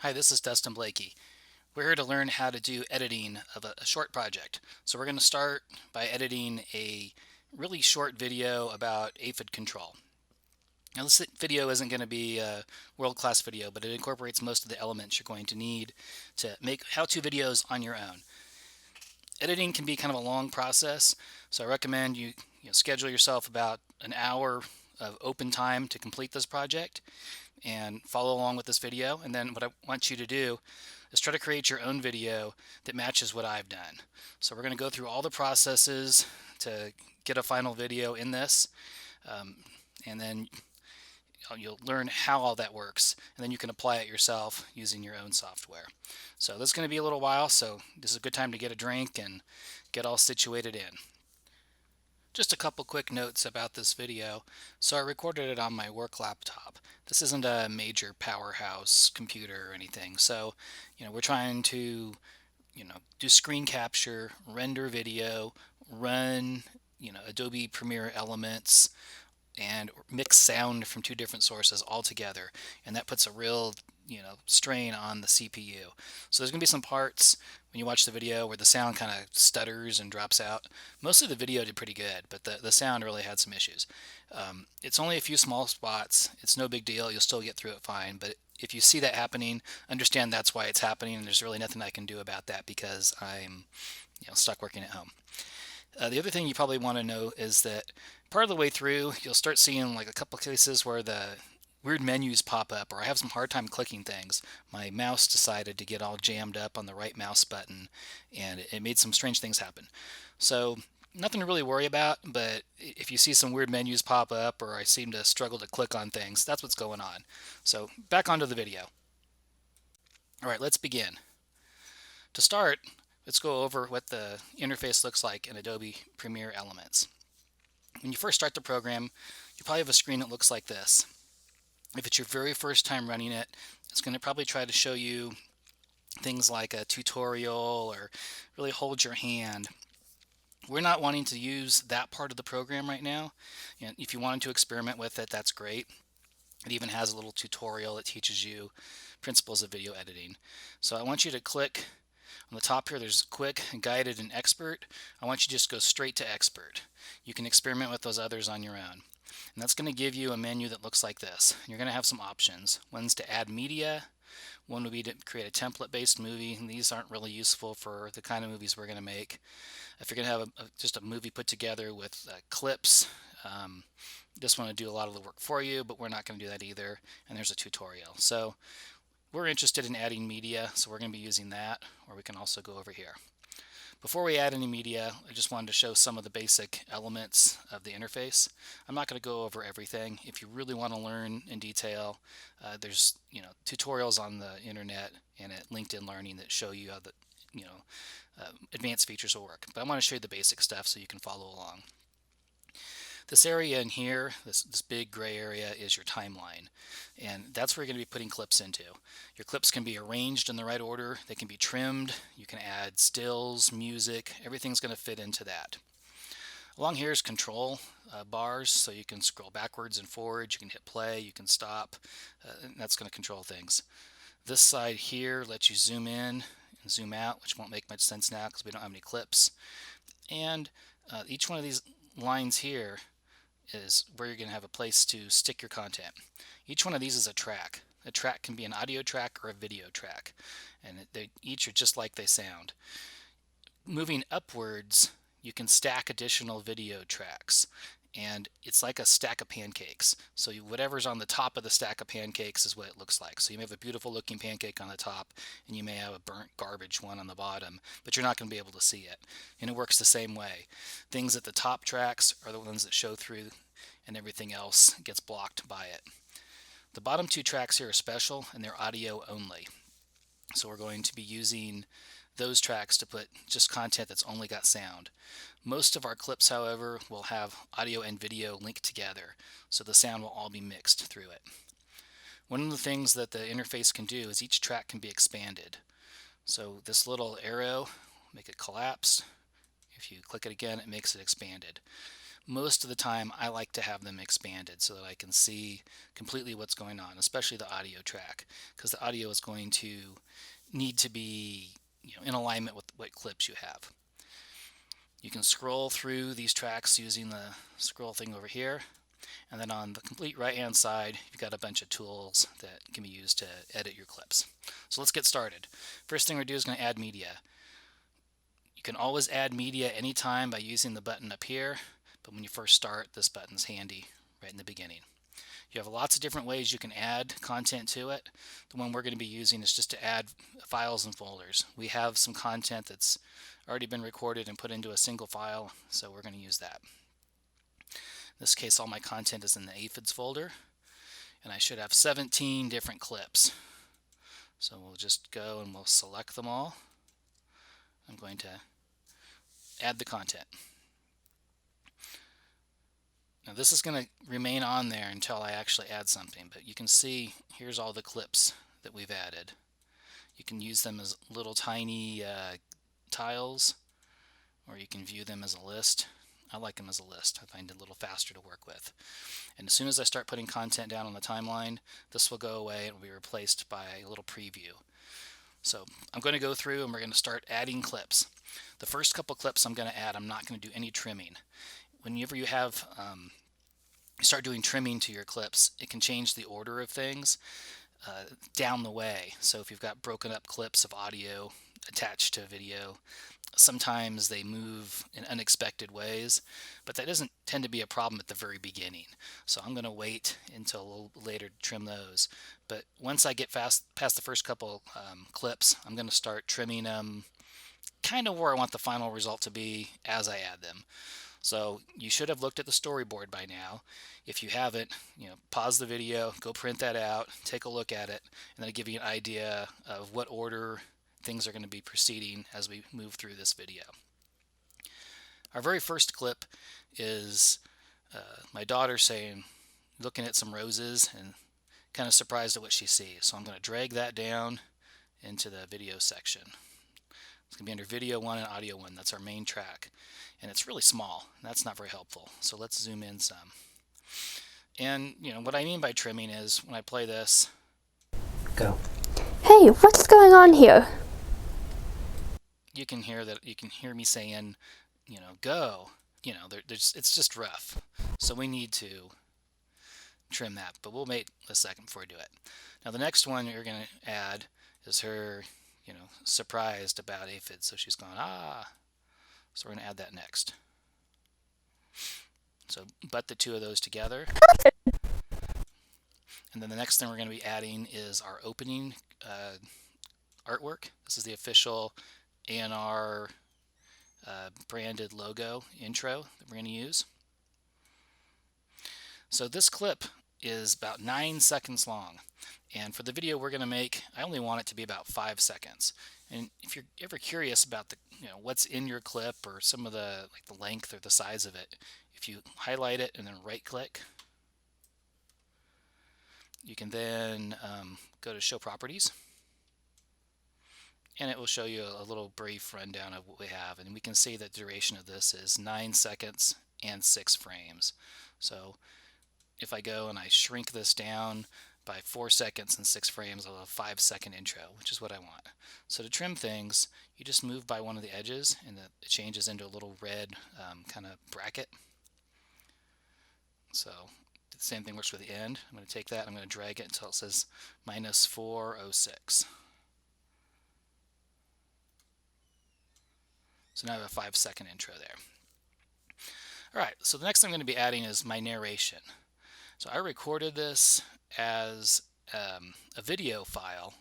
Hi, this is Dustin Blakey. We're here to learn how to do editing of a short project. So we're going to start by editing a really short video about aphid control. Now this video isn't going to be a world-class video, but it incorporates most of the elements you're going to need to make how-to videos on your own. Editing can be kind of a long process, so I recommend you schedule yourself about an hour of open time to complete this project and follow along with this video. And then what I want you to do is try to create your own video that matches what I've done. So we're going to go through all the processes to get a final video in this, and then you'll learn how all that works, and then you can apply it yourself using your own software. So this is going to be a little while, so this is a good time to get a drink and get all situated in. Just a couple quick notes about this video. So I recorded it on my work laptop. This isn't a major powerhouse computer or anything. So, we're trying to, do screen capture, render video, run, Adobe Premiere Elements, and mix sound from two different sources all together, and that puts a real strain on the CPU. So there's going to be some parts when you watch the video where the sound kind of stutters and drops out. Most of the video did pretty good, but the sound really had some issues. It's only a few small spots. It's no big deal. You'll still get through it fine, but if you see that happening, understand that's why it's happening, and there's really nothing I can do about that because I'm stuck working at home. The other thing you probably want to know is that part of the way through, you'll start seeing like a couple cases where the weird menus pop up, or I have some hard time clicking things. My mouse decided to get all jammed up on the right mouse button, and it made some strange things happen. So nothing to really worry about, but if you see some weird menus pop up, or I seem to struggle to click on things, that's what's going on. So back onto the video. All right, let's begin. To start, let's go over what the interface looks like in Adobe Premiere Elements. When you first start the program, you probably have a screen that looks like this. If it's your very first time running it, it's going to probably try to show you things like a tutorial or really hold your hand. We're not wanting to use that part of the program right now. If you wanted to experiment with it, that's great. It even has a little tutorial that teaches you principles of video editing. So I want you to click on the top here. There's quick, guided, and expert. I want you to just go straight to expert. You can experiment with those others on your own. And that's going to give you a menu that looks like this. You're going to have some options. One's to add media. One would be to create a template-based movie, and these aren't really useful for the kind of movies we're going to make. If you're going to have just a movie put together with clips, this one will do a lot of the work for you, but we're not going to do that either. And there's a tutorial. So we're interested in adding media, so we're going to be using that, or we can also go over here. Before we add any media, I just wanted to show some of the basic elements of the interface. I'm not going to go over everything. If you really want to learn in detail, there's tutorials on the internet and at LinkedIn Learning that show you how the advanced features will work. But I want to show you the basic stuff so you can follow along. This area in here, this big gray area, is your timeline, and that's where you're going to be putting clips into. Your clips can be arranged in the right order, they can be trimmed, you can add stills, music, everything's going to fit into that. Along here is control bars, so you can scroll backwards and forwards, you can hit play, you can stop, and that's going to control things. This side here lets you zoom in and zoom out, which won't make much sense now because we don't have any clips. And each one of these lines here is where you're going to have a place to stick your content. Each one of these is a track. A track can be an audio track or a video track, and they each are just like they sound. Moving upwards, you can stack additional video tracks, and it's like a stack of pancakes. So whatever's on the top of the stack of pancakes is what it looks like. So you may have a beautiful looking pancake on the top, and you may have a burnt garbage one on the bottom, but you're not going to be able to see it. And it works the same way. Things at the top tracks are the ones that show through, and everything else gets blocked by it. The bottom two tracks here are special, and they're audio only. So we're going to be using those tracks to put just content that's only got sound. Most of our clips, however, will have audio and video linked together, so the sound will all be mixed through it. One of the things that the interface can do is each track can be expanded. So this little arrow, make it collapse. If you click it again, it makes it expanded. most of the time I like to have them expanded so that I can see completely what's going on, especially the audio track, because the audio is going to need to be in alignment with what clips you have. You can scroll through these tracks using the scroll thing over here, and then on the complete right hand side you've got a bunch of tools that can be used to edit your clips. So let's get started. First thing we're going to do is going to add media. You can always add media anytime by using the button up here, but when you first start, this button's handy right in the beginning. You have lots of different ways you can add content to it. The one we're going to be using is just to add files and folders. We have some content that's already been recorded and put into a single file, so we're going to use that. In this case, all my content is in the Aphids folder, and I should have 17 different clips. So we'll just go and we'll select them all. I'm going to add the content. Now this is going to remain on there until I actually add something, but you can see here's all the clips that we've added. You can use them as little tiny tiles, or you can view them as a list. I like them as a list. I find it a little faster to work with. And as soon as I start putting content down on the timeline, this will go away and will be replaced by a little preview. So I'm going to go through and we're going to start adding clips. The first couple clips I'm going to add, I'm not going to do any trimming. Whenever you have you start doing trimming to your clips, it can change the order of things down the way. So if you've got broken up clips of audio attached to a video, sometimes they move in unexpected ways, but that doesn't tend to be a problem at the very beginning. So I'm going to wait until a little later to trim those. But once I get past the first couple clips, I'm going to start trimming them kind of where I want the final result to be as I add them. So you should have looked at the storyboard by now. If you haven't, pause the video, go print that out, take a look at it, and then I'll give you an idea of what order things are going to be proceeding as we move through this video. Our very first clip is my daughter looking at some roses and kind of surprised at what she sees. So I'm going to drag that down into the video section. It's going to be under video 1 and audio 1. That's our main track. And it's really small. That's not very helpful. So let's zoom in some. And what I mean by trimming is when I play this. Go. Hey, what's going on here? You can hear me saying, go. It's just rough. So we need to trim that. But we'll wait a second before we do it. Now the next one you're going to add is her, surprised about aphids. So she's going, ah. So we're going to add that next. So butt the two of those together. And then the next thing we're going to be adding is our opening artwork. This is the official ANR branded logo intro that we're going to use. So this clip is about 9 seconds long. And for the video we're going to make, I only want it to be about 5 seconds. And if you're ever curious about the, what's in your clip or some of the length or the size of it, if you highlight it and then right click, you can then go to show properties, and it will show you a little brief rundown of what we have. And we can see that the duration of this is 9 seconds and 6 frames. So if I go and I shrink this down by 4 seconds and 6 frames, I'll have a 5-second intro, which is what I want. So to trim things, you just move by one of the edges and it changes into a little red kind of bracket. So the same thing works for the end. I'm going to take that, I'm going to drag it until it says -406. So now I have a 5-second intro there. All right, so the next thing I'm going to be adding is my narration. So I recorded this as a video file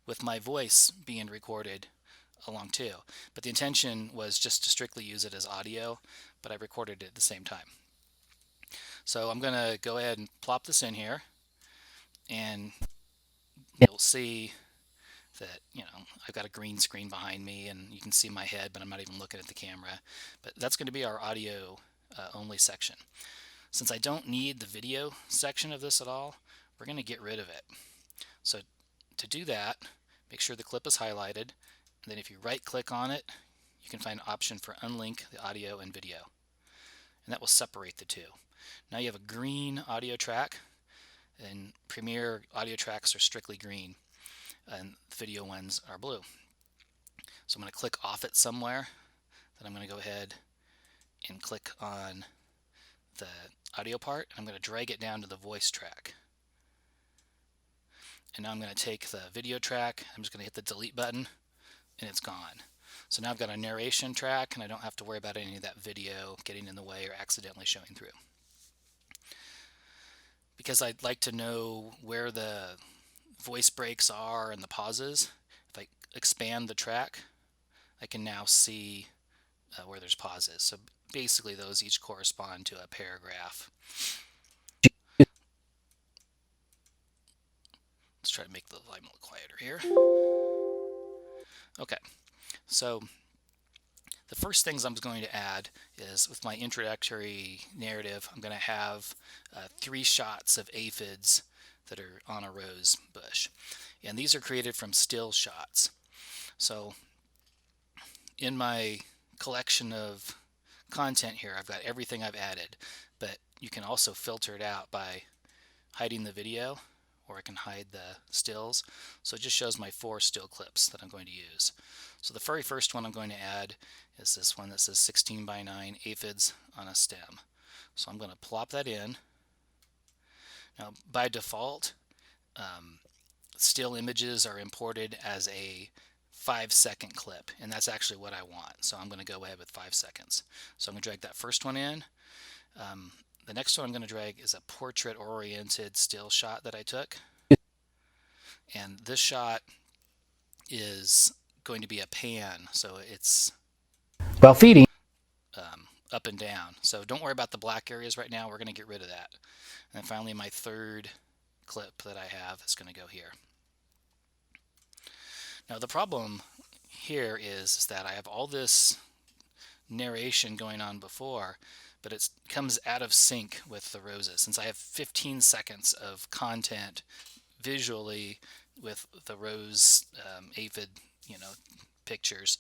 with my voice being recorded along too. But the intention was just to strictly use it as audio, but I recorded it at the same time. So I'm going to go ahead and plop this in here, and you'll see that I've got a green screen behind me and you can see my head, but I'm not even looking at the camera. But that's going to be our audio only section. Since I don't need the video section of this at all, we're going to get rid of it. So to do that, make sure the clip is highlighted, and then if you right click on it, you can find an option for unlink the audio and video. and that will separate the two. Now you have a green audio track, and Premiere audio tracks are strictly green, and video ones are blue. So I'm going to click off it somewhere. Then I'm going to go ahead and click on the audio part. I'm going to drag it down to the voice track. And now I'm going to take the video track. I'm just going to hit the delete button, and it's gone. So now I've got a narration track, and I don't have to worry about any of that video getting in the way or accidentally showing through. Because I'd like to know where the voice breaks are and the pauses, if I expand the track, I can now see where there's pauses. So basically those each correspond to a paragraph. Let's try to make the volume a little quieter here. Okay, so the first things I'm going to add is, with my introductory narrative, I'm going to have 3 shots of aphids that are on a rose bush. And these are created from still shots. So in my collection of content here, I've got everything I've added, but you can also filter it out by hiding the video, or I can hide the stills. So it just shows my 4 still clips that I'm going to use. So the very first one I'm going to add is this one that says 16 by 9 aphids on a stem. So I'm going to plop that in. Now by default, still images are imported as a 5-second clip, and that's actually what I want. So I'm going to go ahead with 5 seconds. So I'm going to drag that first one in. The next one I'm going to drag is a portrait-oriented still shot that I took. And this shot is going to be a pan, so it's while feeding up and down. So don't worry about the black areas right now. We're going to get rid of that. And then finally, my third clip that I have is going to go here. Now the problem here is that I have all this narration going on before, but it comes out of sync with the roses. Since I have 15 seconds of content visually with the rose aphid, pictures,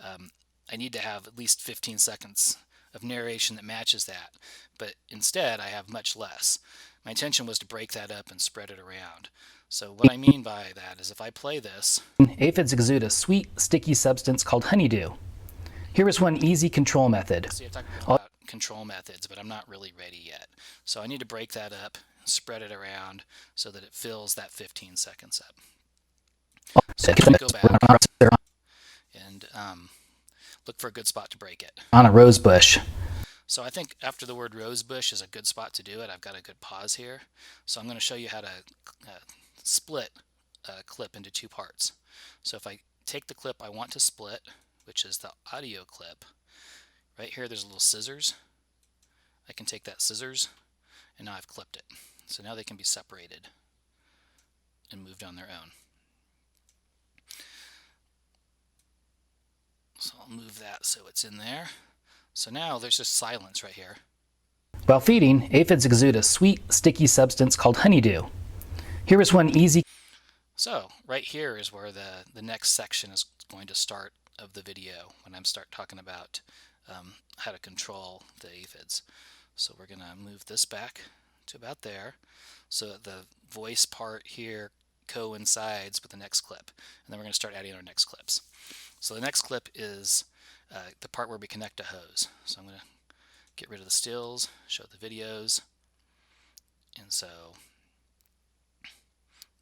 I need to have at least 15 seconds of narration that matches that. But instead, I have much less. My intention was to break that up and spread it around. So what I mean by that is, if I play this, aphids exude a sweet, sticky substance called honeydew. Here is one easy control method. see, I'm talking about control methods, but I'm not really ready yet. So I need to break that up, spread it around so that it fills that 15 seconds up. So I'm going to go back and look for a good spot to break it. On a rose bush. So I think after the word rose bush is a good spot to do it. I've got a good pause here. So I'm going to show you how to split a clip into 2 parts. So if I take the clip I want to split, which is the audio clip, right here there's a little scissors. I can take that scissors, and now I've clipped it. So now they can be separated and moved on their own. So I'll move that so it's in there. So now there's just silence right here. While feeding, aphids exude a sweet, sticky substance called honeydew. Here is one easy. So right here is where the next section is going to start of the video, when I'm start talking about how to control the aphids. So we're going to move this back to about there so that the voice part here coincides with the next clip. And then we're going to start adding our next clips. So the next clip is the part where we connect a hose. So I'm going to get rid of the stills, show the videos. And so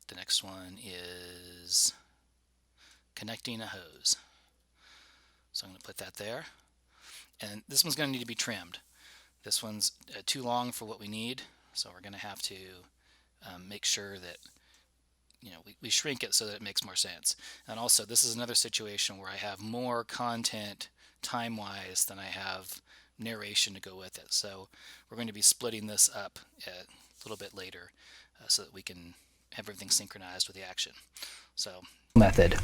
the next one is connecting a hose. So I'm going to put that there. And this one's going to need to be trimmed. This one's too long for what we need, so we're going to have to make sure that we shrink it so that it makes more sense. And also, this is another situation where I have more content time-wise than I have narration to go with it. So we're going to be splitting this up a little bit later so that we can have everything synchronized with the action. So method.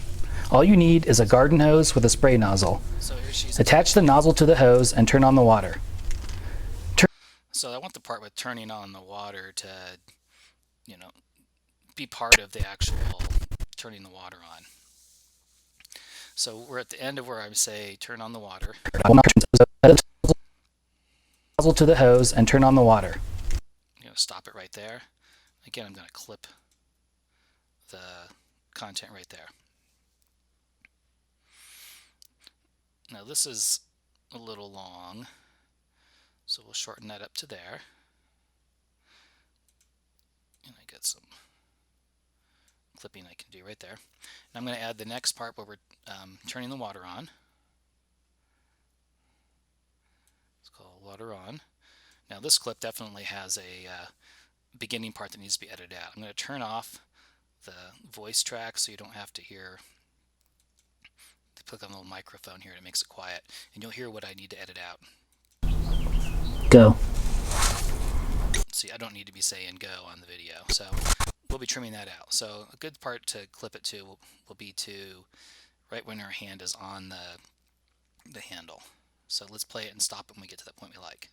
All you need is a garden hose with a spray nozzle. So here she's Attach the nozzle to the hose and turn on the water. So I want the part with turning on the water to, be part of the actual turning the water on. So we're at the end of where I say turn on the water. Nozzle to the hose and turn on the water. I'm going to stop it right there. Again, I'm going to clip the content right there. Now this is a little long, so we'll shorten that up to there. And I got some clipping I can do right there. And I'm going to add the next part where we're turning the water on. It's called water on. Now this clip definitely has a beginning part that needs to be edited out. I'm going to turn off the voice track so you don't have to hear. Click on the little microphone here and it makes it quiet, and you'll hear what I need to edit out. Go. See, I don't need to be saying go on the video, so we'll be trimming that out. So a good part to clip it to will be to right when our hand is on the handle. So let's play it and stop it when we get to that point we like.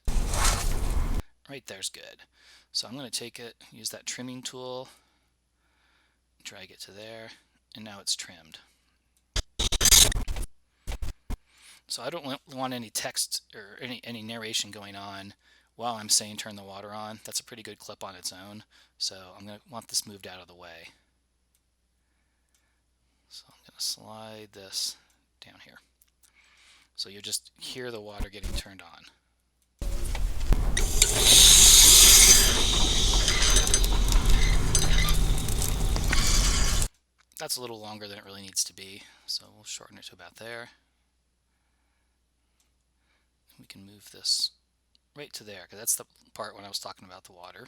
Right there's good. So I'm going to take it, use that trimming tool, drag it to there, and now it's trimmed. So I don't want any text or any narration going on while I'm saying turn the water on. That's a pretty good clip on its own. So I'm going to want this moved out of the way. So I'm going to slide this down here. So you'll just hear the water getting turned on. That's a little longer than it really needs to be, so we'll shorten it to about there. We can move this right to there, because that's the part when I was talking about the water.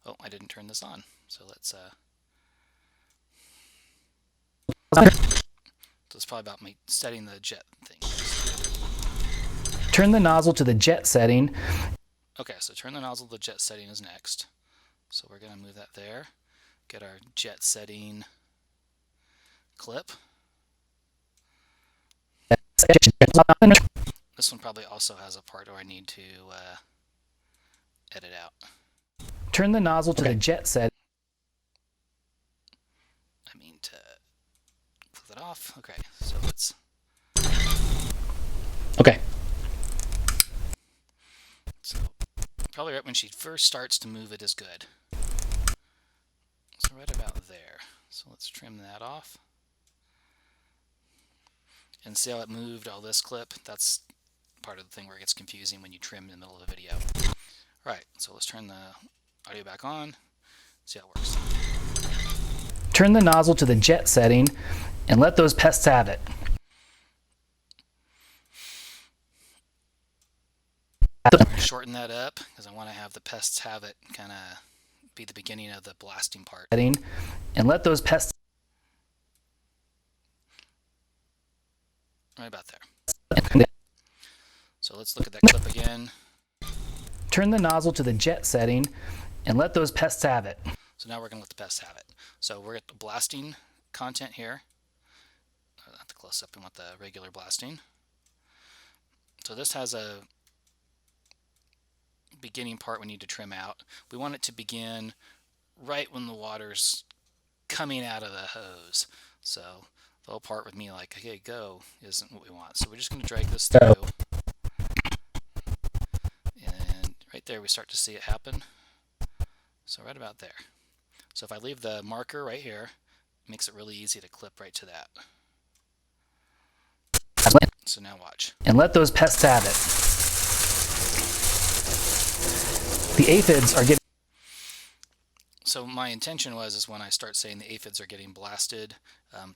Oh, I didn't turn this on, so let's so it's probably about me setting the jet thing. Turn the nozzle to the jet setting. Okay, so turn the nozzle to the jet setting is next. So we're going to move that there. Get our jet setting clip. This one probably also has a part where I need to edit out. Turn the nozzle to the jet setting. I mean to click that off. Okay, so let's... Okay. So probably right when she first starts to move it is good. So right about there. So let's trim that off. And see how it moved all this clip? That's part of the thing where it gets confusing when you trim in the middle of a video. Right, so let's turn the audio back on, see how it works. Turn the nozzle to the jet setting and let those pests have it. Shorten that up because I want to have the pests have it kind of be the beginning of the blasting part. And let those pests. Right about there. So let's look at that clip again. Turn the nozzle to the jet setting and let those pests have it. So now we're going to let the pests have it. So we're at the blasting content here. Not the close up, we want the regular blasting. So this has a beginning part we need to trim out. We want it to begin right when the water's coming out of the hose. So the whole part with me like, okay, go, isn't what we want. So we're just going to drag this through. And right there we start to see it happen. So right about there. So if I leave the marker right here, it makes it really easy to clip right to that. So now watch. And let those pests have it. The aphids are getting... So my intention is when I start saying the aphids are getting blasted,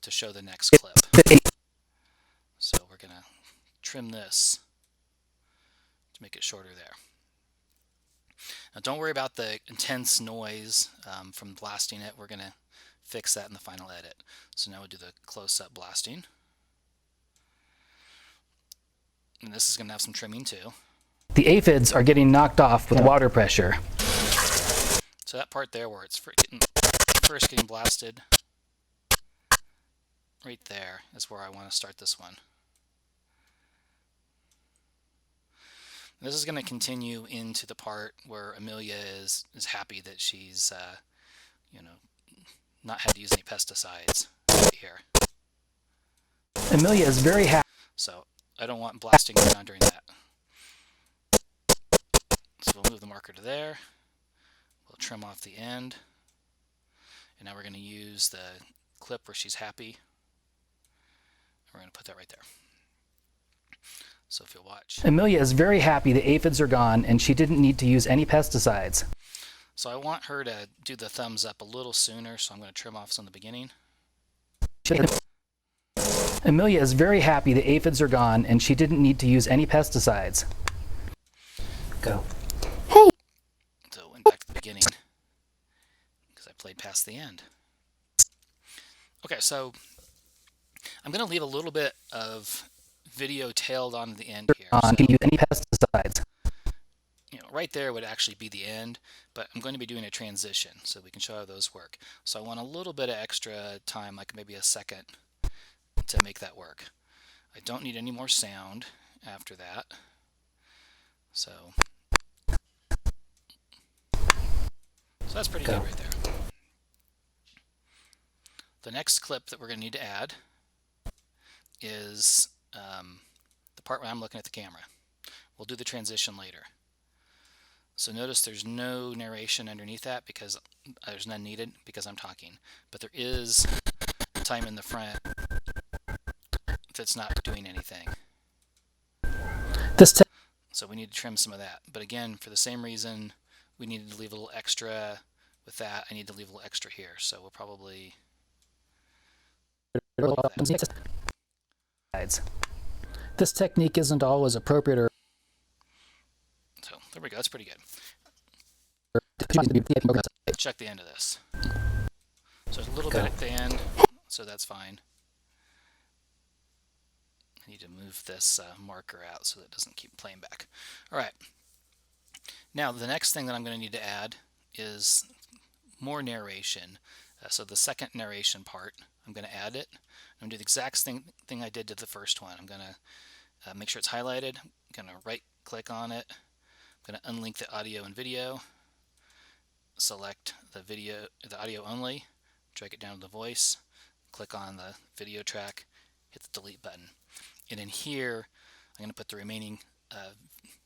to show the next clip. So we're going to trim this to make it shorter there. Now don't worry about the intense noise from blasting it. We're going to fix that in the final edit. So now we'll do the close-up blasting. And this is going to have some trimming too. The aphids are getting knocked off with water pressure. So that part there where it's first getting blasted, right there is where I want to start this one. This is going to continue into the part where Amelia is happy that she's, not had to use any pesticides right here. Amelia is very happy. So I don't want blasting around during that. So we'll move the marker to there. We'll trim off the end. And now we're going to use the clip where she's happy. We're going to put that right there. So if you'll watch. Amelia is very happy the aphids are gone and she didn't need to use any pesticides. So I want her to do the thumbs up a little sooner, so I'm going to trim off some in the beginning. Amelia is very happy the aphids are gone and she didn't need to use any pesticides. Go. Hey. So it went back to the beginning because I played past the end. Okay, so I'm going to leave a little bit of video tailed on to the end here. So, Can you use any pesticides? right there would actually be the end, but I'm going to be doing a transition so we can show how those work. So I want a little bit of extra time, like maybe a second, to make that work. I don't need any more sound after that. So that's pretty good right there. The next clip that we're going to need to add is the part where I'm looking at the camera. We'll do the transition later. So notice there's no narration underneath that because there's none needed because I'm talking. But there is time in the front that's not doing anything. So we need to trim some of that. But again, for the same reason we needed to leave a little extra with that, I need to leave a little extra here. So we'll probably... This technique isn't always appropriate or... So there we go, that's pretty good. Check the end of this. So there's a little bit at the end, so that's fine. I need to move this marker out so that it doesn't keep playing back. All right. Now the next thing that I'm going to need to add is more narration. So the second narration part, I'm going to add it. I'm going to do the exact thing I did to the first one. I'm going to make sure it's highlighted. I'm going to right click on it. I'm going to unlink the audio and video. Select the audio only, drag it down to the voice, click on the video track, hit the delete button. And in here, I'm going to put the remaining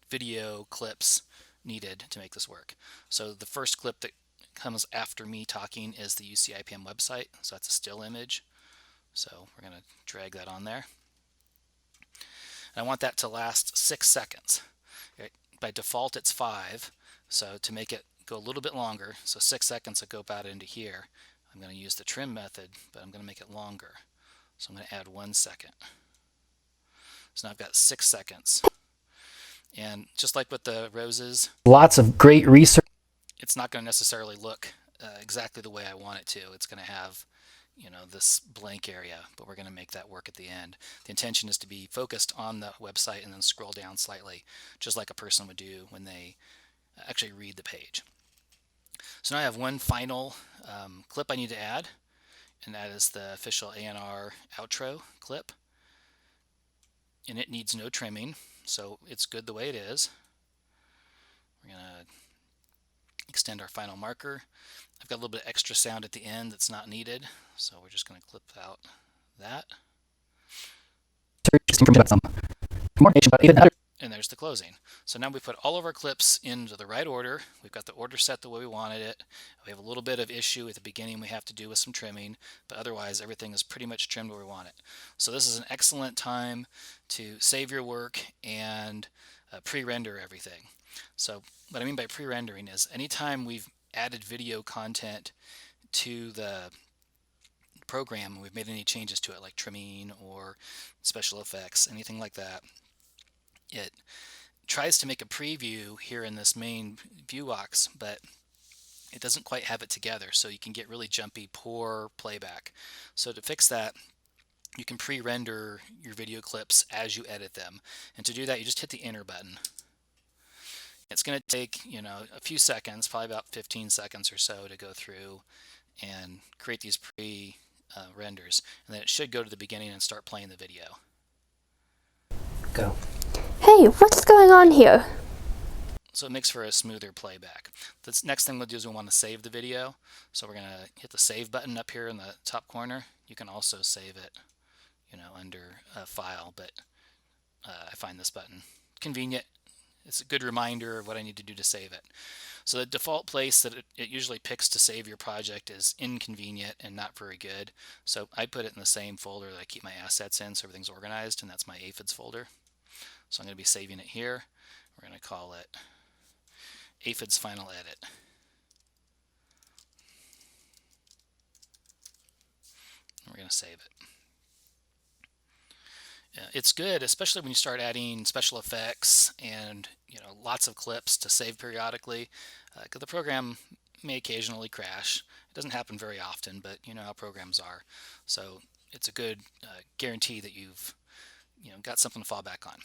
video clips needed to make this work. So the first clip that comes after me talking is the UC IPM website, so that's a still image. So we're going to drag that on there. And I want that to last 6 seconds. By default, it's 5, so to make it go a little bit longer, so 6 seconds to go about into here, I'm going to use the trim method, but I'm going to make it longer. So I'm going to add 1 second. So now I've got 6 seconds. And just like with the roses, lots of great research. It's not going to necessarily look exactly the way I want it to. It's going to have, this blank area, but we're going to make that work at the end. The intention is to be focused on the website and then scroll down slightly, just like a person would do when they actually read the page. So now I have one final clip I need to add, and that is the official ANR outro clip. And it needs no trimming, so it's good the way it is. We're going to extend our final marker. I've got a little bit of extra sound at the end that's not needed, so we're just going to clip out that. And there's the closing. So now we put all of our clips into the right order. We've got the order set the way we wanted it. We have a little bit of issue at the beginning we have to do with some trimming, but otherwise everything is pretty much trimmed where we want it. So this is an excellent time to save your work and pre-render everything. So what I mean by pre-rendering is anytime we've added video content to the program and we've made any changes to it, like trimming or special effects, anything like that, it tries to make a preview here in this main view box, but it doesn't quite have it together, so you can get really jumpy, poor playback. So to fix that, you can pre-render your video clips as you edit them. And to do that, you just hit the enter button. It's going to take, a few seconds, probably about 15 seconds or so to go through and create these pre-renders. And then it should go to the beginning and start playing the video. Go. Hey, what's going on here? So it makes for a smoother playback. The next thing we'll do is we want to save the video. So we're going to hit the save button up here in the top corner. You can also save it, under a file, but I find this button convenient. It's a good reminder of what I need to do to save it. So the default place that it usually picks to save your project is inconvenient and not very good. So I put it in the same folder that I keep my assets in so everything's organized, and that's my Aphids folder. So I'm going to be saving it here. We're going to call it Aphids Final Edit. And we're going to save it. It's good, especially when you start adding special effects and lots of clips to save periodically, because the program may occasionally crash. It doesn't happen very often, but you know how programs are. So it's a good guarantee that you've got something to fall back on.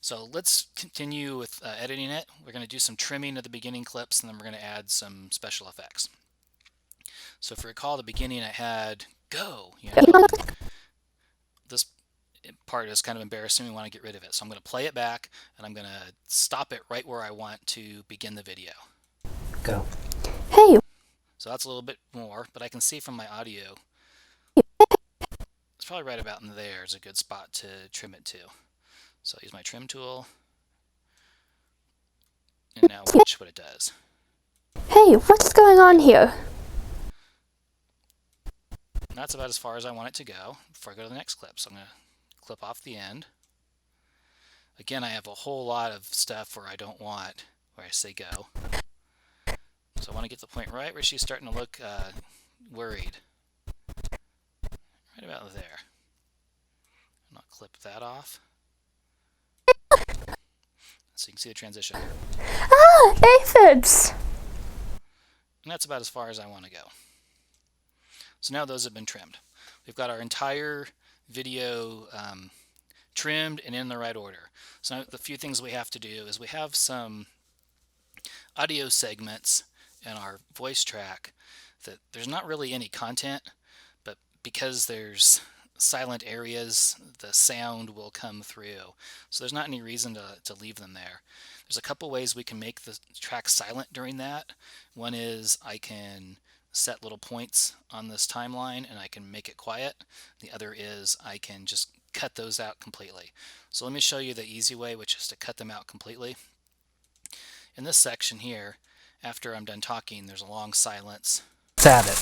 So let's continue with editing it. We're going to do some trimming of the beginning clips, and then we're going to add some special effects. So if you recall, at the beginning I had go. This part is kind of embarrassing. We want to get rid of it. So I'm going to play it back, and I'm going to stop it right where I want to begin the video. Go. Hey. So that's a little bit more, but I can see from my audio, it's probably right about in there is a good spot to trim it to. So I'll use my trim tool, and now watch what it does. Hey, what's going on here? And that's about as far as I want it to go before I go to the next clip. So I'm going to clip off the end. Again, I have a whole lot of stuff where I don't want where I say go. So I want to get the point right where she's starting to look worried. Right about there. And I'll clip that off. So you can see the transition. Ah, aphids! And that's about as far as I want to go. So now those have been trimmed. We've got our entire video trimmed and in the right order. So now the few things we have to do is we have some audio segments in our voice track that there's not really any content, but because there's silent areas, the sound will come through. So there's not any reason to leave them there. There's a couple ways we can make the track silent during that. One is I can set little points on this timeline and I can make it quiet. The other is I can just cut those out completely. So let me show you the easy way, which is to cut them out completely. In this section here, after I'm done talking, there's a long silence. Let's have it.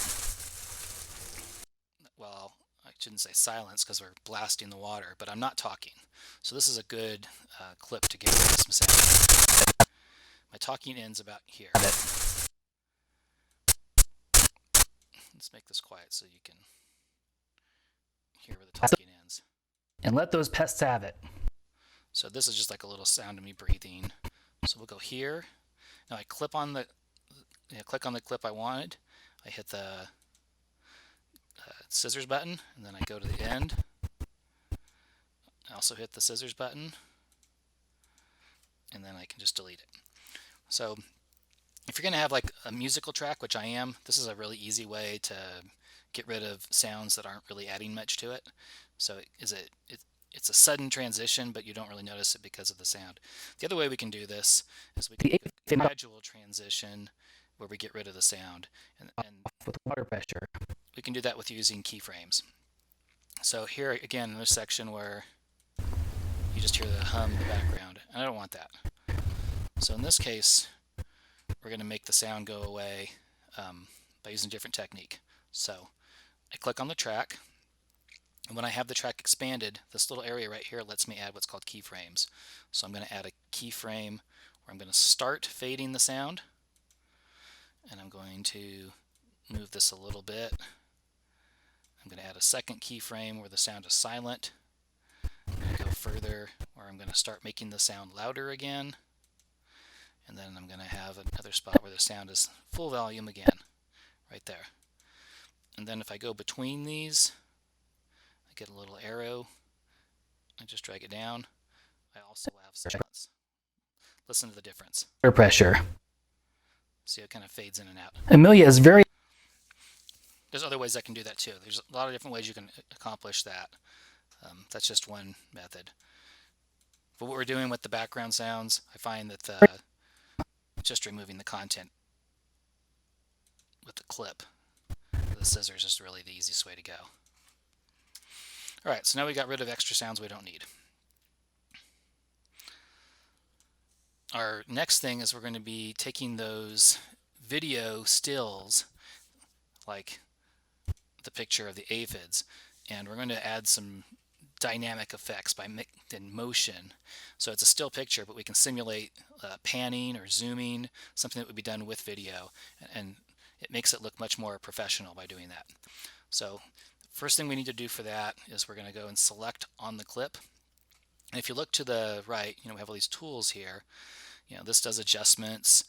Well, I shouldn't say silence because we're blasting the water, but I'm not talking. So this is a good clip to get rid of some sound. My talking ends about here. Let's make this quiet so you can hear where the talking ends. And let those pests have it. So this is just like a little sound of me breathing. So we'll go here. Now I click on the clip I wanted. I hit the scissors button, and then I go to the end. I also hit the scissors button, and then I can just delete it. So if you're going to have like a musical track, which I am, this is a really easy way to get rid of sounds that aren't really adding much to it. So it's a sudden transition, but you don't really notice it because of the sound. The other way we can do this is we can do a gradual transition where we get rid of the sound. And with water pressure. we can do that with using keyframes. So here again in this section where you just hear the hum in the background, and I don't want that. So in this case, we're going to make the sound go away by using a different technique. So I click on the track, and when I have the track expanded, this little area right here lets me add what's called keyframes. So I'm going to add a keyframe where I'm going to start fading the sound, and I'm going to move this a little bit. I'm going to add a second keyframe where the sound is silent. I'm going to go further where I'm going to start making the sound louder again. And then I'm going to have another spot where the sound is full volume again, right there. And then if I go between these, I get a little arrow. I just drag it down. I also have silence. Listen to the difference. Water pressure. See how it kind of fades in and out. Amelia is very... There's other ways I can do that too. There's a lot of different ways you can accomplish that. That's just one method. But what we're doing with the background sounds, I find that just removing the content with the clip, the scissors is really the easiest way to go. Alright, so now we got rid of extra sounds we don't need. our next thing is we're going to be taking those video stills, like the picture of the aphids, and we're going to add some dynamic effects in motion. So it's a still picture, but we can simulate panning or zooming, something that would be done with video, and it makes it look much more professional by doing that. So first thing we need to do for that is we're going to go and select on the clip. And if you look to the right, we have all these tools here. This does adjustments.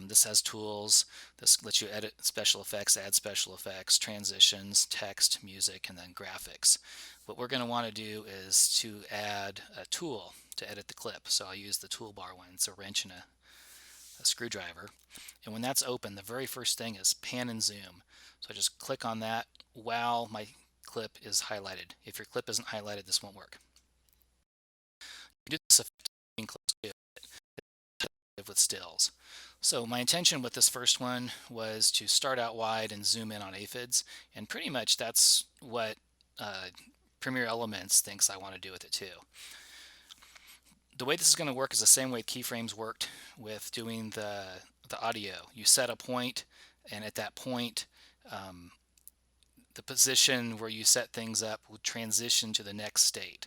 This has tools. This lets you edit special effects, add special effects, transitions, text, music, and then graphics. What we're going to want to do is to add a tool to edit the clip. So I'll use the toolbar one. It's a wrench and a screwdriver. And when that's open, the very first thing is pan and zoom. So I just click on that while my clip is highlighted. If your clip isn't highlighted, this won't work. You do this effect with stills. So my intention with this first one was to start out wide and zoom in on aphids, and pretty much that's what Premiere Elements thinks I want to do with it too. The way this is going to work is the same way keyframes worked with doing the audio. You set a point, and at that point the position where you set things up will transition to the next state,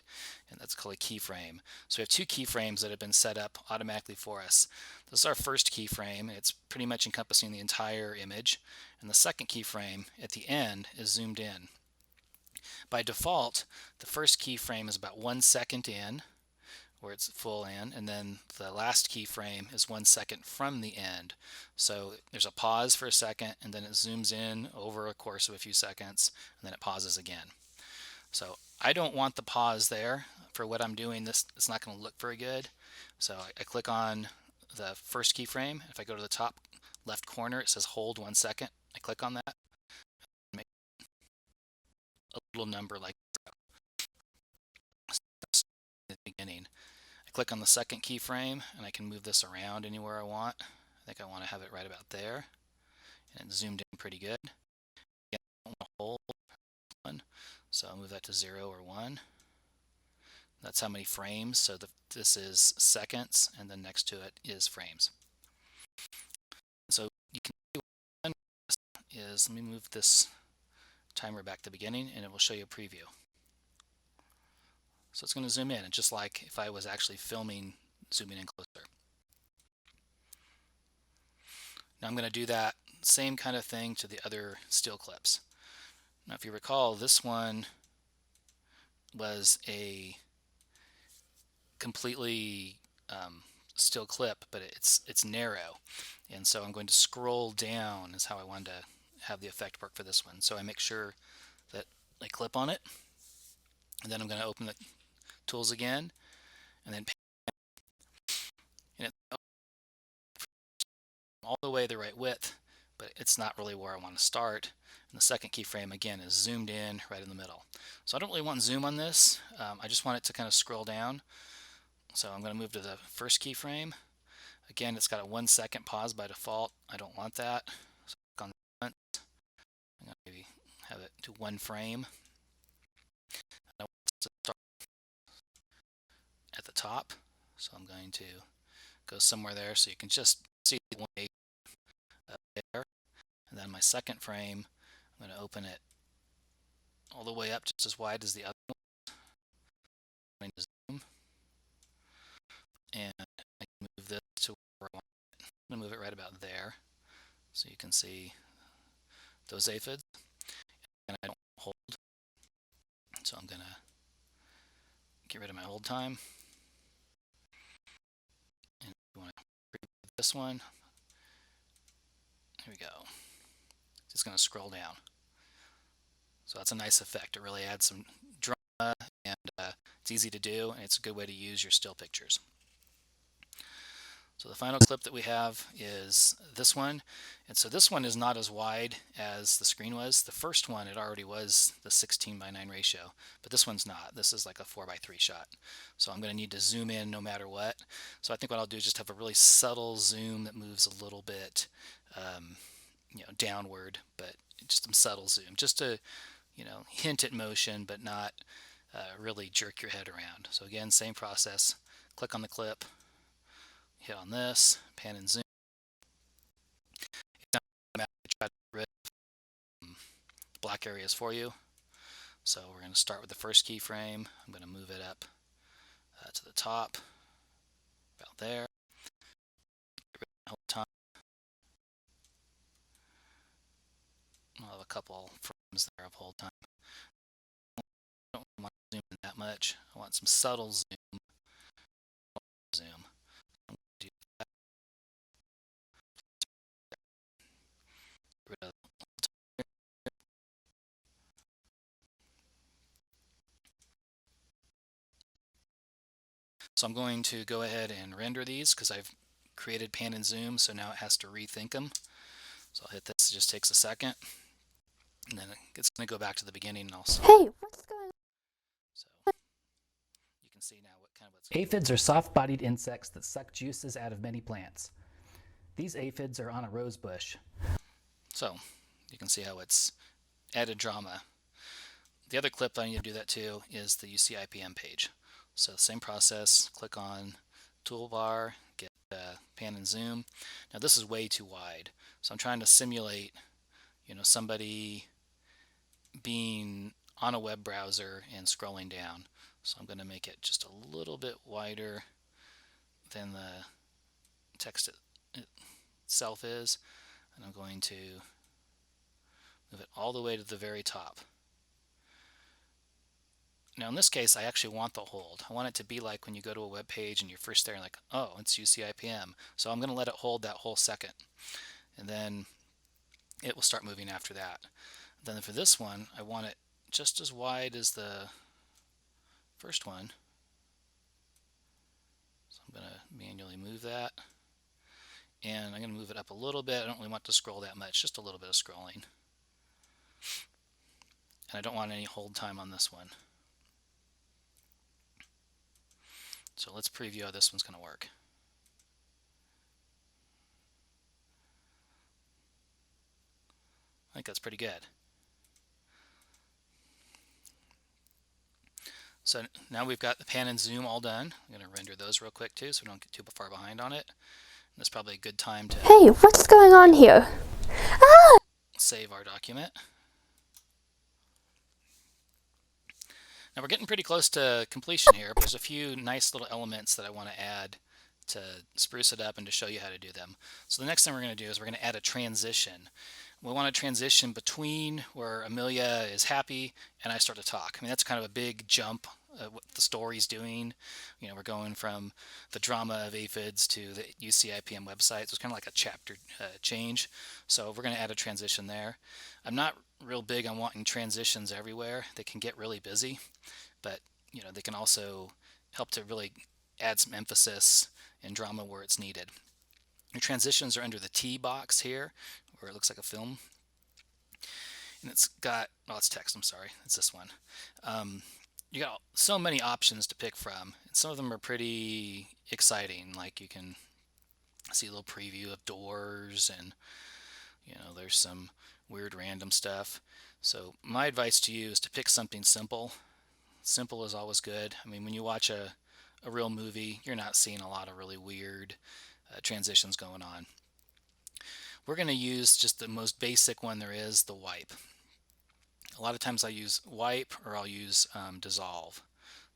and that's called a keyframe. So we have two keyframes that have been set up automatically for us. This is our first keyframe. It's pretty much encompassing the entire image, and the second keyframe at the end is zoomed in. By default, the first keyframe is about 1 second in, where it's full in, and then the last keyframe is 1 second from the end. So there's a pause for a second, and then it zooms in over a course of a few seconds, and then it pauses again. So I don't want the pause there. For what I'm doing, it's not going to look very good. So I click on the first keyframe. If I go to the top left corner, it says hold 1 second. I click on that, make a little number like at the beginning. I click on the second keyframe, and I can move this around anywhere I want. I think I want to have it right about there, and it's zoomed in pretty good. Again, I don't want to hold one, so I'll move that to 0 or 1. That's how many frames. So this is seconds, and then next to it is frames. So you can see what is, let me move this timer back to the beginning, and it will show you a preview. So it's going to zoom in, and just like if I was actually filming, zooming in closer. Now I'm going to do that same kind of thing to the other still clips. Now if you recall, this one was a completely still clip, but it's narrow, and so I'm going to scroll down is how I wanted to have the effect work for this one. So I make sure that I clip on it, and then I'm going to open the tools again, and then and it's all the way the right width, but it's not really where I want to start. And the second keyframe again is zoomed in right in the middle. So I don't really want zoom on this. I just want it to kind of scroll down. So I'm going to move to the first keyframe. Again, it's got a 1 second pause by default. I don't want that. So click on the front. I'm going to maybe have it to 1 frame. I want it to start at the top. So I'm going to go somewhere there so you can just see the 1 there. And then my second frame, I'm going to open it all the way up just as wide as the other one. I'm going to zoom, and I can move this to where I want it. I'm going to move it right about there so you can see those aphids. And I don't hold, so I'm going to get rid of my hold time. And if you want to preview this one, here we go. It's going to scroll down. So that's a nice effect. It really adds some drama, and it's easy to do, and it's a good way to use your still pictures. So the final clip that we have is this one, and so this one is not as wide as the screen was. The first one, it already was the 16:9 ratio, but this one's not. This is like a 4:3 shot. So I'm going to need to zoom in no matter what. So I think what I'll do is just have a really subtle zoom that moves a little bit downward, but just some subtle zoom, just to hint at motion, but not really jerk your head around. So again, same process. Click on the clip, hit on this, pan and zoom. It's not going to try to get rid of black areas for you. So we're going to start with the first keyframe. I'm going to move it up to the top, about there. Get rid of the whole time. I'll have a couple frames there of hold time. I don't want to zoom in that much. I want some subtle zoom. I'm going to do that. Get rid of. So I'm going to go ahead and render these because I've created pan and zoom, so now it has to rethink them. So I'll hit this, it just takes a second, and then it's going to go back to the beginning and I'll start. Hey, what's going on? So you can see now what's Aphids are soft-bodied insects that suck juices out of many plants. These aphids are on a rose bush. So you can see how it's added drama. The other clip that I need to do that to is the UC IPM page. So same process, click on toolbar, get pan and zoom. Now this is way too wide. So I'm trying to simulate, somebody being on a web browser and scrolling down. So I'm going to make it just a little bit wider than the text itself is. And I'm going to move it all the way to the very top. Now in this case, I actually want the hold. I want it to be like when you go to a web page and you're first there and like, oh, it's UC IPM. So I'm going to let it hold that whole second. And then it will start moving after that. Then for this one, I want it just as wide as the first one. So I'm going to manually move that. And I'm going to move it up a little bit. I don't really want to scroll that much, just a little bit of scrolling. And I don't want any hold time on this one. So let's preview how this one's going to work. I think that's pretty good. So now we've got the pan and zoom all done. I'm going to render those real quick too so we don't get too far behind on it. And that's probably a good time to Hey, what's going on here? save our document. Now we're getting pretty close to completion here, but there's a few nice little elements that I want to add to spruce it up and to show you how to do them. So the next thing we're going to do is we're going to add a transition. We want to transition between where Amelia is happy and I start to talk. I mean, that's kind of a big jump what the story's doing. We're going from the drama of aphids to the UC IPM website. So it's kind of like a chapter change. So we're going to add a transition there. I'm not real big on wanting transitions everywhere. They can get really busy, but they can also help to really add some emphasis and drama where it's needed. Your transitions are under the T box here, where it looks like a film. And it's got, oh, it's text, I'm sorry, it's this one. You got so many options to pick from, and some of them are pretty exciting. Like you can see a little preview of doors, and there's some weird random stuff. So my advice to you is to pick something simple. Simple is always good. I mean, when you watch a real movie, you're not seeing a lot of really weird transitions going on. We're going to use just the most basic one there is, the wipe. A lot of times I use wipe or I'll use dissolve.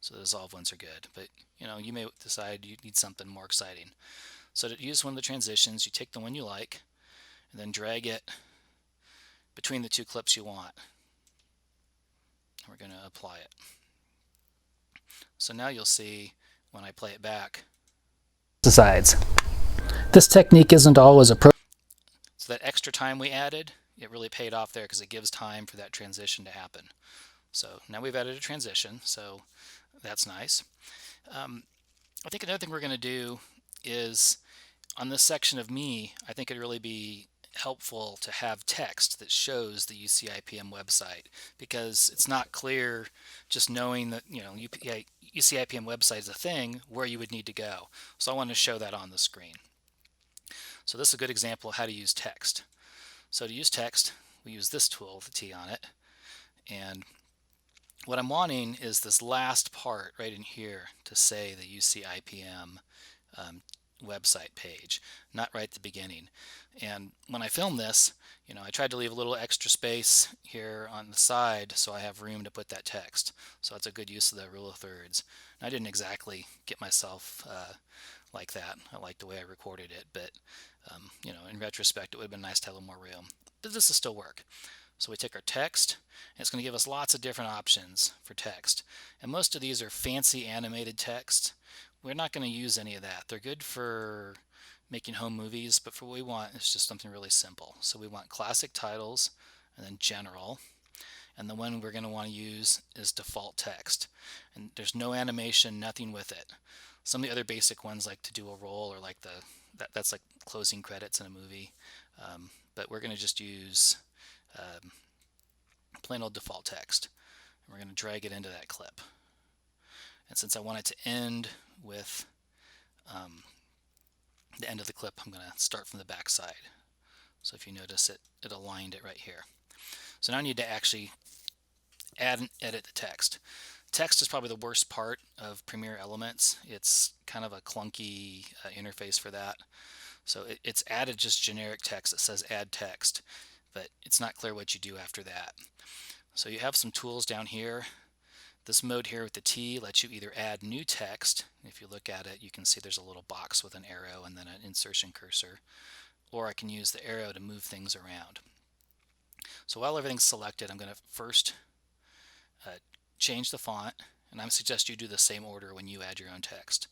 So the dissolve ones are good, but you may decide you need something more exciting. So to use one of the transitions, you take the one you like and then drag it between the two clips you want. We're going to apply it. So now you'll see when I play it back. Pesticides. This technique isn't always appropriate. So that extra time we added, it really paid off there because it gives time for that transition to happen. So now we've added a transition, so that's nice. I think another thing we're going to do is on this section of me, I think it'd really be helpful to have text that shows the UC IPM website, because it's not clear just knowing that UC IPM website is a thing where you would need to go. So I want to show that on the screen. So this is a good example of how to use text. So to use text, we use this tool with the T on it, and what I'm wanting is this last part right in here to say the UC IPM website page, not right at the beginning. And when I filmed this, I tried to leave a little extra space here on the side so I have room to put that text. So that's a good use of the rule of thirds. And I didn't exactly get myself like that. I like the way I recorded it, but in retrospect, it would have been nice to have a little more room. But this will still work. So we take our text, and it's going to give us lots of different options for text. And most of these are fancy animated text. We're not going to use any of that. They're good for making home movies, but for what we want, it's just something really simple. So we want classic titles, and then general. And the one we're going to want to use is default text. And there's no animation, nothing with it. Some of the other basic ones like to do a roll, or like that's like closing credits in a movie. But we're going to just use plain old default text. And we're going to drag it into that clip. And since I want it to end with the end of the clip, I'm going to start from the back side. So if you notice it aligned it right here. So now I need to actually add and edit the text. Text is probably the worst part of Premiere Elements. It's kind of a clunky interface for that. So it's added just generic text that says add text, but it's not clear what you do after that. So you have some tools down here. This mode here with the T lets you either add new text. If you look at it, you can see there's a little box with an arrow and then an insertion cursor. Or I can use the arrow to move things around. So while everything's selected, I'm going to first change the font, and I suggest you do the same order when you add your own text.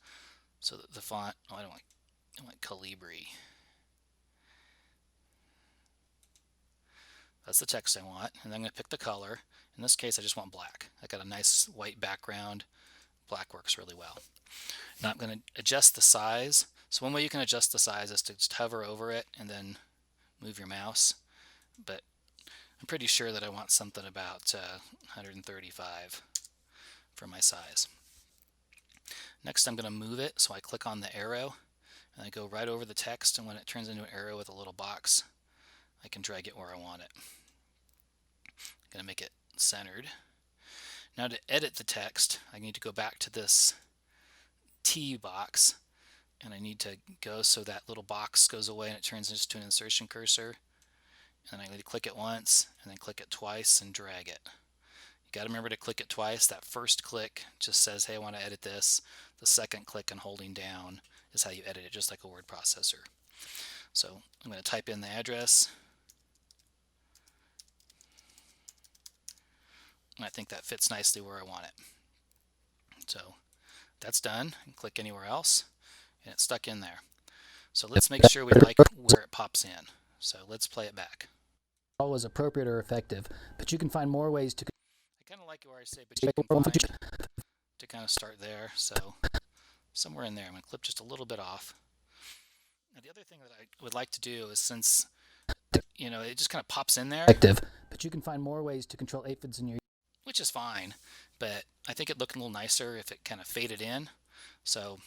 So the font, I don't want Calibri. That's the text I want, and then I'm going to pick the color. In this case, I just want black. I got a nice white background. Black works really well. Now I'm going to adjust the size. So one way you can adjust the size is to just hover over it and then move your mouse. But I'm pretty sure that I want something about 135 for my size. Next, I'm going to move it, so I click on the arrow and I go right over the text, and when it turns into an arrow with a little box, I can drag it where I want it. I'm going to make it centered. Now to edit the text, I need to go back to this T box, and I need to go so that little box goes away and it turns into an insertion cursor. And I need to click it once and then click it twice and drag it. You got to remember to click it twice. That first click just says, hey, I want to edit this. The second click and holding down is how you edit it, just like a word processor. So I'm going to type in the address. And I think that fits nicely where I want it. So that's done. And click anywhere else, and it's stuck in there. So let's make sure we like where it pops in. So let's play it back. Always appropriate or effective, but you can find more ways to. I kind of like where I say, but you can find to kind of start there. So somewhere in there, I'm going to clip just a little bit off. Now the other thing that I would like to do is, since it just kind of pops in there, Effective, but you can find more ways to control aphids in your. Which is fine, but I think it'd look a little nicer if it kind of faded in. So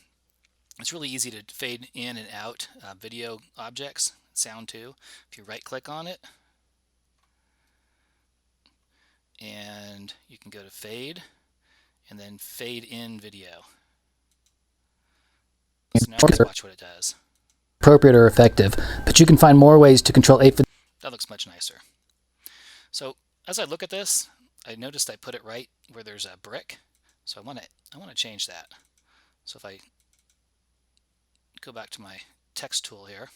it's really easy to fade in and out video objects, sound too. If you right click on it, and you can go to fade, and then fade in video. So now let's watch what it does. Appropriate or effective, but you can find more ways to control aphids. That looks much nicer. So as I look at this, I noticed I put it right where there's a brick, so I want to change that. So if I go back to my text tool here,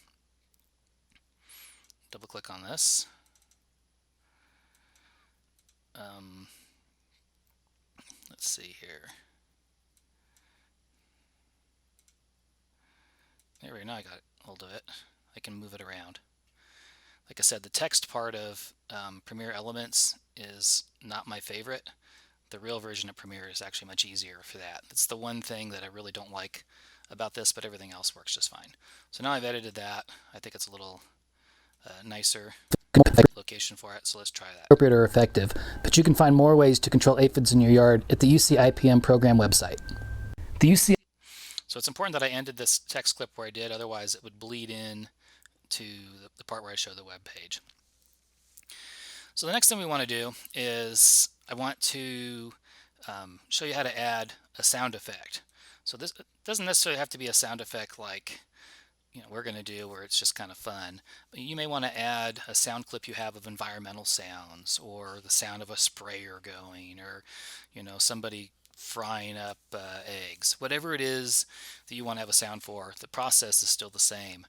double click on this, let's see here. There we go. Now I got hold of it. I can move it around. Like I said, the text part of Premiere Elements is not my favorite. The real version of Premiere is actually much easier for that. It's the one thing that I really don't like about this, but everything else works just fine. So now I've edited that. I think it's a little nicer location for it, so let's try that. Appropriate or effective, but you can find more ways to control aphids in your yard at the UC IPM program website. The UC. So it's important that I ended this text clip where I did, otherwise it would bleed in to the part where I show the web page. So the next thing we want to do is I want to show you how to add a sound effect. So this doesn't necessarily have to be a sound effect like we're going to do where it's just kind of fun. But you may want to add a sound clip you have of environmental sounds or the sound of a sprayer going or somebody frying up eggs. Whatever it is that you want to have a sound for, the process is still the same.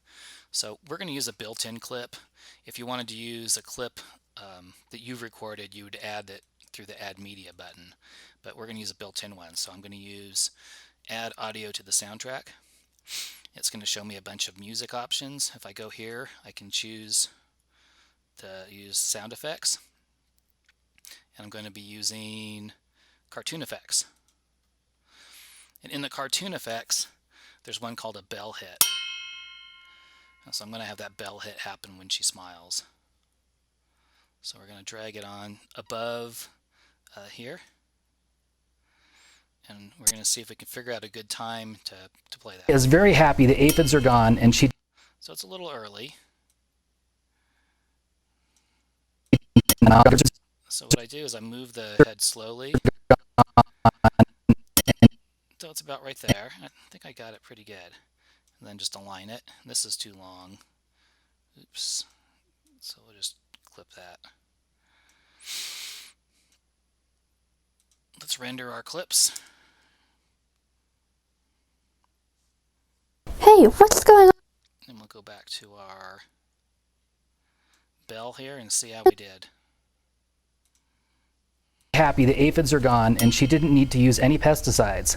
So we're going to use a built-in clip. If you wanted to use a clip that you've recorded, you would add it through the Add Media button. But we're going to use a built-in one. So I'm going to use Add Audio to the Soundtrack. It's going to show me a bunch of music options. If I go here, I can choose to use sound effects. And I'm going to be using cartoon effects. And in the cartoon effects, there's one called a bell hit. So I'm going to have that bell hit happen when she smiles. So we're going to drag it on above here. And we're going to see if we can figure out a good time to play that. Is very happy the aphids are gone and she... So it's a little early. So what I do is I move the head slowly. So it's about right there. I think I got it pretty good. And then just align it. This is too long. Oops. So we'll just clip that. Let's render our clips. Hey, what's going on? And we'll go back to our bell here and see how we did. Happy the aphids are gone and she didn't need to use any pesticides.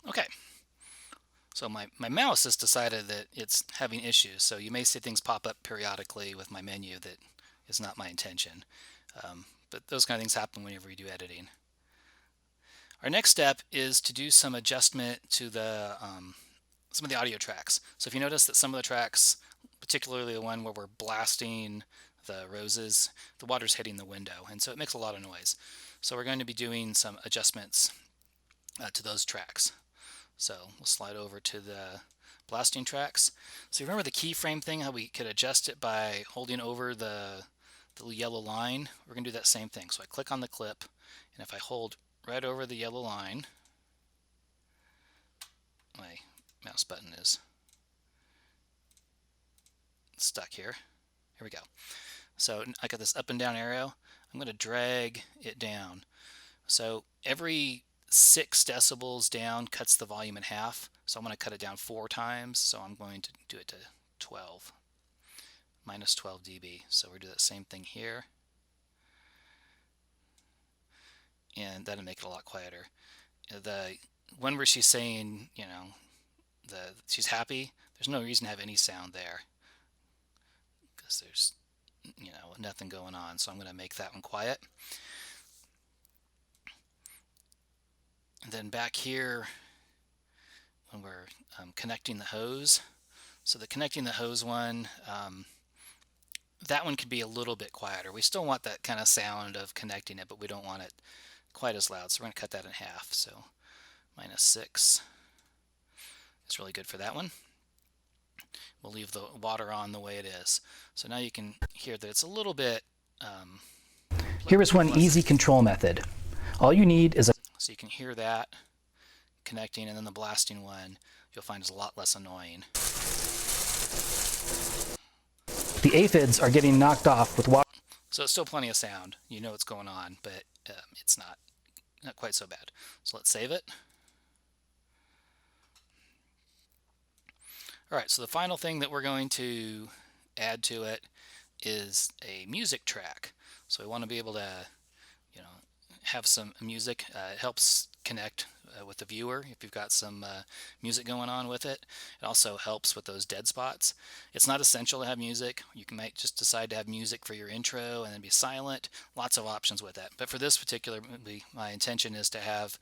Okay. So my mouse has decided that it's having issues. So you may see things pop up periodically with my menu that is not my intention. But those kind of things happen whenever we do editing. Our next step is to do some adjustment to the some of the audio tracks. So if you notice that some of the tracks, particularly the one where we're blasting the roses, the water's hitting the window, and so it makes a lot of noise. So we're going to be doing some adjustments to those tracks. So we'll slide over to the blasting tracks. So you remember the keyframe thing, how we could adjust it by holding over the yellow line? We're going to do that same thing. So I click on the clip, and if I hold right over the yellow line, my mouse button is stuck here. Here we go. So I got this up and down arrow. I'm going to drag it down. So every 6 decibels down cuts the volume in half. So I'm going to cut it down 4 times. So I'm going to do it to 12, minus 12 dB. So we'll do that same thing here. And that'll make it a lot quieter. The one where she's saying, she's happy, there's no reason to have any sound there because there's, nothing going on. So I'm going to make that one quiet. And then back here, when we're connecting the hose, so the connecting the hose one, that one could be a little bit quieter. We still want that kind of sound of connecting it, but we don't want it quite as loud. So we're going to cut that in half. So minus 6 is really good for that one. We'll leave the water on the way it is. So now you can hear that it's a little bit... Here is one easy control method. All you need is a... So you can hear that connecting, and then the blasting one you'll find is a lot less annoying. The aphids are getting knocked off with water. So it's still plenty of sound. You know what's going on, but it's not quite so bad. So let's save it. All right, so the final thing that we're going to add to it is a music track. So we want to be able to, have some music. It helps connect with the viewer if you've got some music going on with it. It also helps with those dead spots. It's not essential to have music. You might just decide to have music for your intro and then be silent. Lots of options with that. But for this particular movie, my intention is to have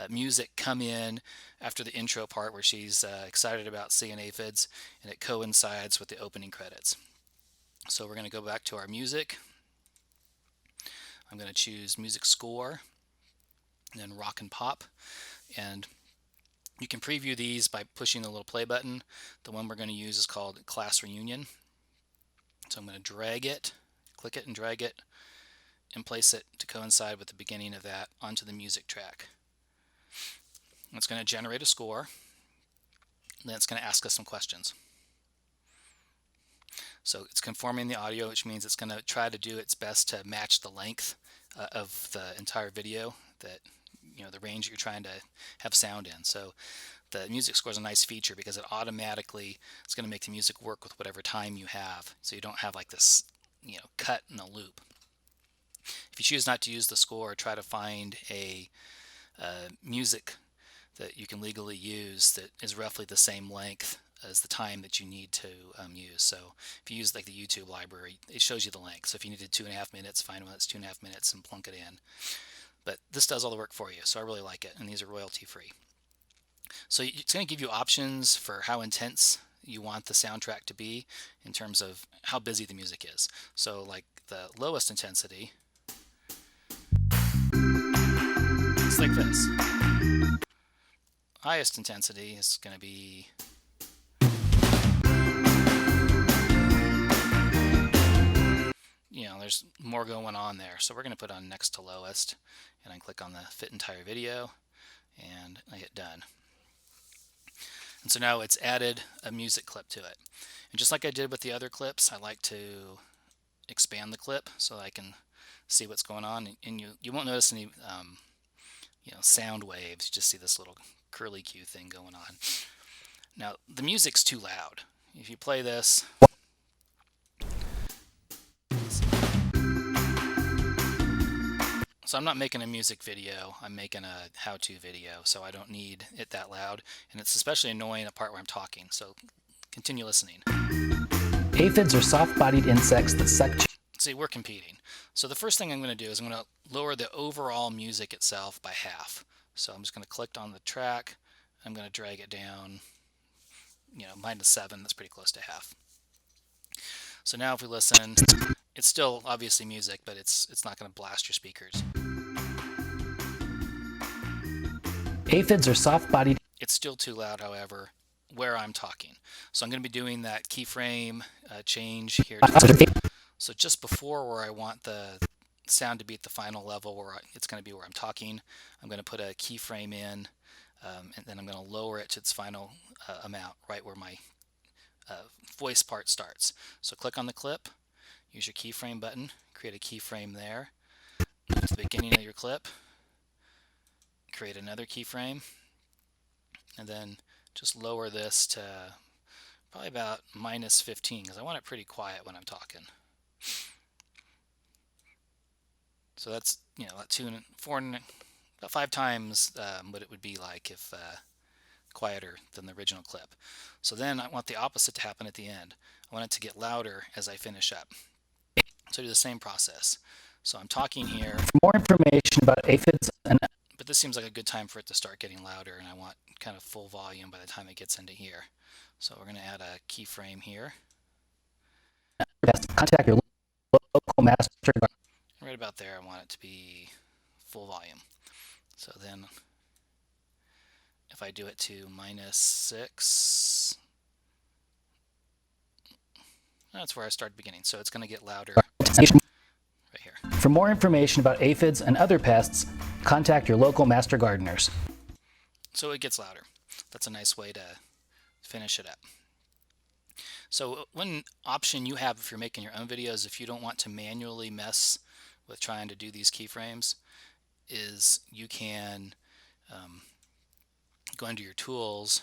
music come in after the intro part where she's excited about seeing aphids, and it coincides with the opening credits. So we're going to go back to our music. I'm going to choose music score and then rock and pop, and you can preview these by pushing the little play button. The one we're going to use is called Class Reunion. So I'm going to drag it, click it and drag it, and place it to coincide with the beginning of that onto the music track. It's going to generate a score. Then it's going to ask us some questions. So it's conforming the audio, which means it's going to try to do its best to match the length of the entire video, that the range that you're trying to have sound in. So the music score is a nice feature because it automatically is going to make the music work with whatever time you have. So you don't have like this cut in a loop. If you choose not to use the score, try to find a music that you can legally use that is roughly the same length as the time that you need to use. So if you use like the YouTube library, it shows you the length. So if you needed 2.5 minutes, find one that's 2.5 minutes and plunk it in. But this does all the work for you, so I really like it, and these are royalty free. So it's going to give you options for how intense you want the soundtrack to be in terms of how busy the music is. So like the lowest intensity, it's like this. Highest intensity is going to be there's more going on there. So we're going to put on next to lowest, and I click on the fit entire video, and I hit done. And so now it's added a music clip to it. And just like I did with the other clips, I like to expand the clip so I can see what's going on. And you won't notice any sound waves. You just see this little curly Q thing going on. Now the music's too loud. If you play this, so I'm not making a music video, I'm making a how-to video, so I don't need it that loud, and it's especially annoying a part where I'm talking, so continue listening. Aphids are soft-bodied insects that suck. See, we're competing. So the first thing I'm going to do is I'm going to lower the overall music itself by half. So I'm just going to click on the track, I'm going to drag it down, -7, that's pretty close to half. So now if we listen, it's still obviously music, but it's not going to blast your speakers. Aphids are soft-bodied. It's still too loud, however, where I'm talking. So I'm going to be doing that keyframe change here. So just before where I want the sound to be at the final level, where it's going to be where I'm talking, I'm going to put a keyframe in, and then I'm going to lower it to its final amount, right where my voice part starts. So click on the clip, use your keyframe button, create a keyframe there, move to the beginning of your clip, create another keyframe, and then just lower this to probably about -15 because I want it pretty quiet when I'm talking. So that's about 5 times what it would be like if quieter than the original clip. So then I want the opposite to happen at the end. I want it to get louder as I finish up. So I do the same process. So I'm talking here. For more information about aphids, but this seems like a good time for it to start getting louder, and I want kind of full volume by the time it gets into here. So we're going to add a keyframe here. Contact your local master. Right about there, I want it to be full volume. So then if I do it to -6, that's where I start beginning. So it's going to get louder right here. For more information about aphids and other pests, contact your local master gardeners. So it gets louder. That's a nice way to finish it up. So one option you have if you're making your own videos, if you don't want to manually mess with trying to do these keyframes, is you can go into your tools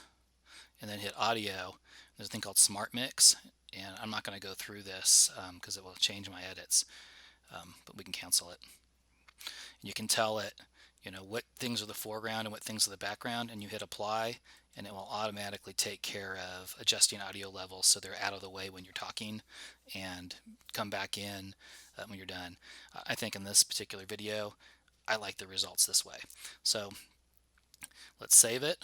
and then hit audio. There's a thing called Smart Mix, and I'm not going to go through this because it will change my edits, but we can cancel it. And you can tell it what things are the foreground and what things are the background, and you hit apply, and it will automatically take care of adjusting audio levels so they're out of the way when you're talking and come back in when you're done. I think in this particular video, I like the results this way. So let's save it.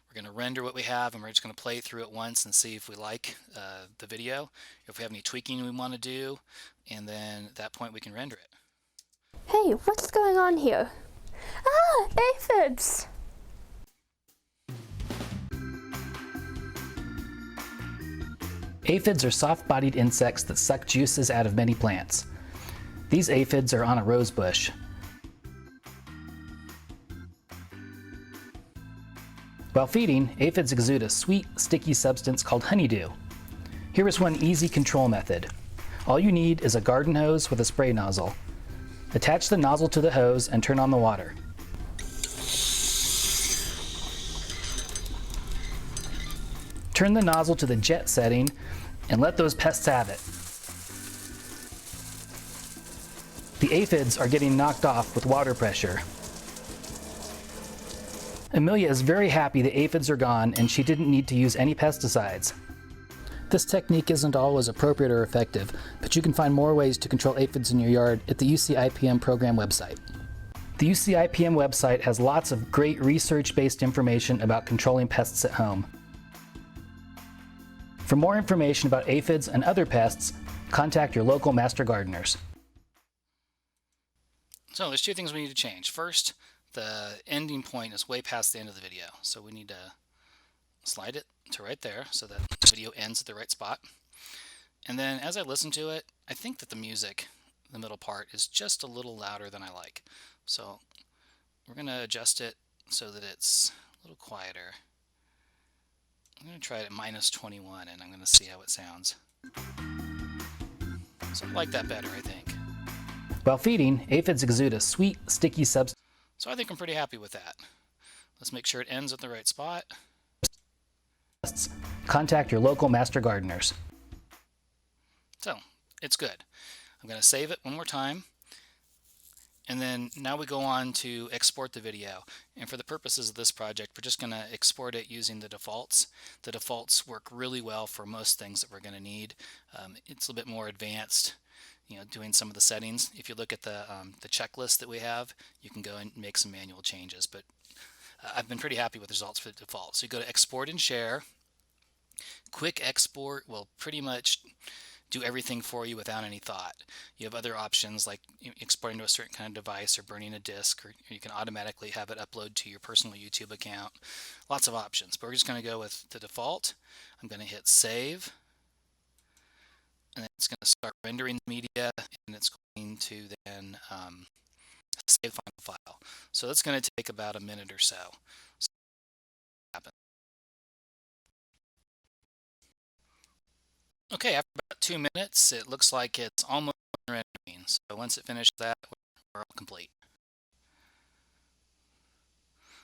We're going to render what we have, and we're just going to play through it once and see if we like the video, if we have any tweaking we want to do, and then at that point we can render it. Hey, what's going on here? Ah, aphids! Aphids are soft-bodied insects that suck juices out of many plants. These aphids are on a rose bush. While feeding, aphids exude a sweet, sticky substance called honeydew. Here is one easy control method. All you need is a garden hose with a spray nozzle. Attach the nozzle to the hose and turn on the water. Turn the nozzle to the jet setting and let those pests have it. The aphids are getting knocked off with water pressure. Amelia is very happy the aphids are gone and she didn't need to use any pesticides. This technique isn't always appropriate or effective, but you can find more ways to control aphids in your yard at the UC IPM program website. The UC IPM website has lots of great research-based information about controlling pests at home. For more information about aphids and other pests, contact your local master gardeners. So there's two things we need to change. First, the ending point is way past the end of the video, so we need to slide it to right there so that the video ends at the right spot. And then as I listen to it, I think that the music, the middle part, is just a little louder than I like. So we're going to adjust it so that it's a little quieter. I'm going to try it at -21 and I'm going to see how it sounds. So I like that better, I think. While feeding, aphids exude a sweet, sticky substance. So I think I'm pretty happy with that. Let's make sure it ends at the right spot. Contact your local master gardeners. So it's good. I'm going to save it one more time. And then now we go on to export the video. And for the purposes of this project, we're just going to export it using the defaults. The defaults work really well for most things that we're going to need. It's a little bit more advanced, doing some of the settings. If you look at the checklist that we have, you can go and make some manual changes. But I've been pretty happy with the results for the default. So you go to export and share. Quick export will pretty much do everything for you without any thought. You have other options like exporting to a certain kind of device or burning a disk, or you can automatically have it upload to your personal YouTube account. Lots of options, but we're just going to go with the default. I'm going to hit save, and then it's going to start rendering the media, and it's going to then save the final file. So that's going to take about a minute or so. Okay, after about 2 minutes, it looks like it's almost rendering. So once it finishes that, we're all complete.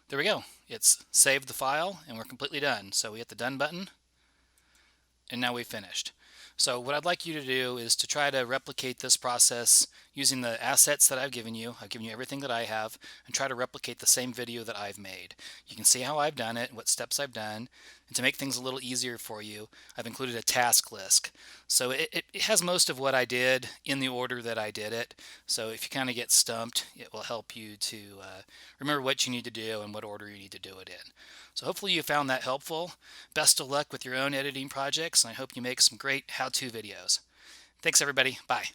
There we go. It's saved the file and we're completely done. So we hit the done button and now we've finished. So what I'd like you to do is to try to replicate this process using the assets that I've given you. I've given you everything that I have, and try to replicate the same video that I've made. You can see how I've done it, what steps I've done, and to make things a little easier for you, I've included a task list. So it has most of what I did in the order that I did it. So if you kind of get stumped, it will help you to remember what you need to do and what order you need to do it in. So hopefully you found that helpful. Best of luck with your own editing projects, and I hope you make some great how-to videos. Thanks everybody. Bye.